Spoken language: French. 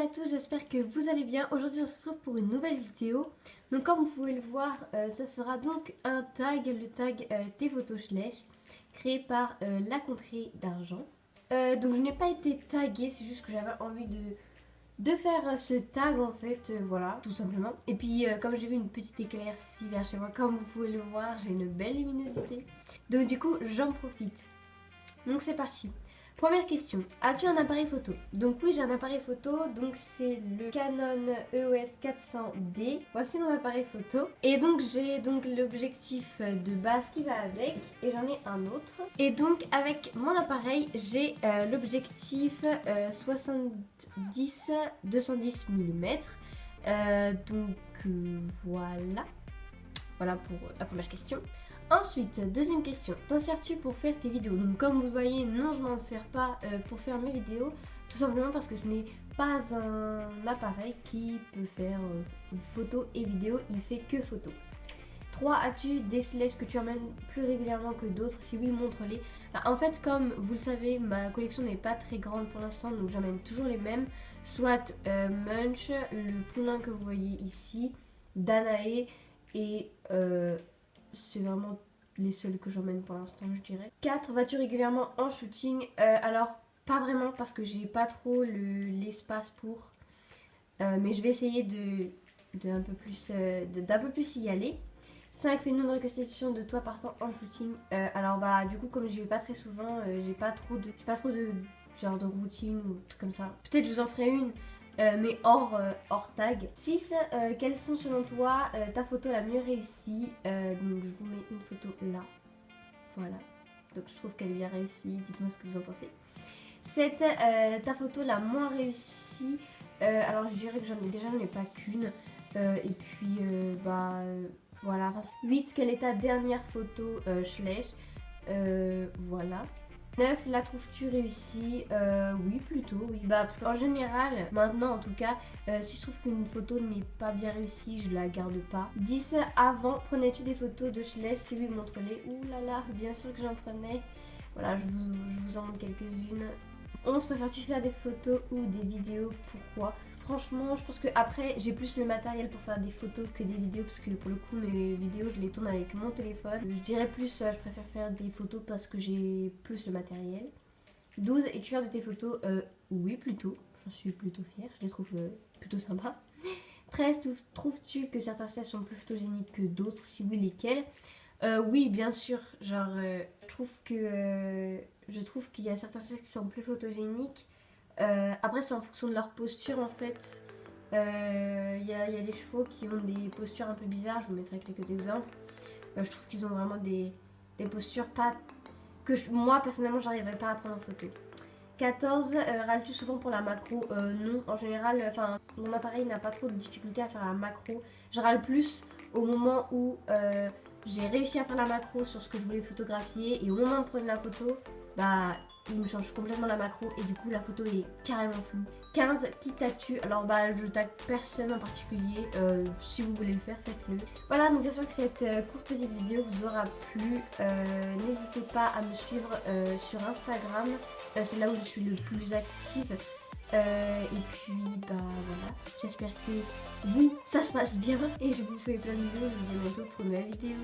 à tous, j'espère que vous allez bien. Aujourd'hui on se retrouve pour une nouvelle vidéo. Donc comme vous pouvez le voir, ça sera donc un tag, le tag tes photos Schleich, créé par la contrée d'argent. Donc je n'ai pas été taguée, c'est juste que j'avais envie de faire ce tag en fait, voilà, tout simplement. Et puis comme j'ai vu une petite éclaircie vers chez moi, comme vous pouvez le voir, j'ai une belle luminosité. Donc du coup j'en profite. Donc c'est parti. Première question, as-tu un appareil photo? Donc oui, j'ai un appareil photo, donc c'est le Canon EOS 400D. Voici mon appareil photo. Et donc j'ai donc l'objectif de base qui va avec, et j'en ai un autre. Et donc avec mon appareil, j'ai l'objectif 70-210 mm. Voilà. Voilà pour la première question. Ensuite, deuxième question, t'en sers-tu pour faire tes vidéos? Donc comme vous voyez, non, je m'en sers pas pour faire mes vidéos, tout simplement parce que ce n'est pas un appareil qui peut faire photo et vidéo, il fait que photo. 3. As-tu des Schleich que tu emmènes plus régulièrement que d'autres? Si oui, montre-les. En fait, comme vous le savez, ma collection n'est pas très grande pour l'instant, donc j'emmène toujours les mêmes. Soit Munch, le poulain que vous voyez ici, Danae et... c'est vraiment les seuls que j'emmène pour l'instant, je dirais. 4. Vas-tu régulièrement en shooting? Alors, pas vraiment parce que j'ai pas trop l'espace pour. Mais je vais essayer d'un peu plus y aller. 5. Fais-nous une reconstitution de toi partant en shooting. Alors, bah, du coup, comme j'y vais pas très souvent, j'ai pas trop de genre de routine ou trucs comme ça. Peut-être je vous en ferai une. Mais hors tag. 6. Quelles sont selon toi ta photo la mieux réussie? Donc je vous mets une photo là. Voilà. Donc je trouve qu'elle est bien réussie. Dites-moi ce que vous en pensez. 7. Ta photo la moins réussie? Alors je dirais que j'en ai pas qu'une. Et puis voilà. 8. Quelle est ta dernière photo Schleich? Voilà. 9. La trouves-tu réussie? Oui, plutôt, oui. Bah, parce qu'en général, maintenant en tout cas, si je trouve qu'une photo n'est pas bien réussie, je la garde pas. 10. Avant, prenais-tu des photos de Schleich? Si oui, montre-les. Ouh là là, bien sûr que j'en prenais. Voilà, je vous en montre quelques-unes. 11. Préfères-tu faire des photos ou des vidéos? Pourquoi? Franchement, je pense que après j'ai plus le matériel pour faire des photos que des vidéos parce que pour le coup mes vidéos je les tourne avec mon téléphone. Je dirais plus je préfère faire des photos parce que j'ai plus le matériel. 12. Es-tu fière de tes photos? Oui, plutôt. J'en suis plutôt fière. Je les trouve plutôt sympas. 13. Trouves-tu que certains sets sont plus photogéniques que d'autres? Si oui, lesquels? Oui, bien sûr. Genre, je trouve qu'il y a certains sets qui sont plus photogéniques. Après c'est en fonction de leur posture en fait. Y a des chevaux qui ont des postures un peu bizarres, je vous mettrai quelques exemples. Je trouve qu'ils ont vraiment des postures pas que moi personnellement j'arriverais pas à prendre en photo. 14. Râles-tu souvent pour la macro? Non, en général, enfin mon appareil n'a pas trop de difficulté à faire la macro. Je râle plus au moment où j'ai réussi à faire la macro sur ce que je voulais photographier et au moment de prendre la photo, bah il me change complètement la macro et du coup la photo est carrément floue. 15. Qui tag-tu? Alors bah je tag personne en particulier, si vous voulez le faire, faites-le. Voilà, donc j'espère que cette courte petite vidéo vous aura plu. N'hésitez pas à me suivre sur Instagram, c'est là où je suis le plus active. Et puis bah voilà, j'espère que vous ça se passe bien et je vous fais plein de bisous, je vous dis à bientôt pour une nouvelle vidéo.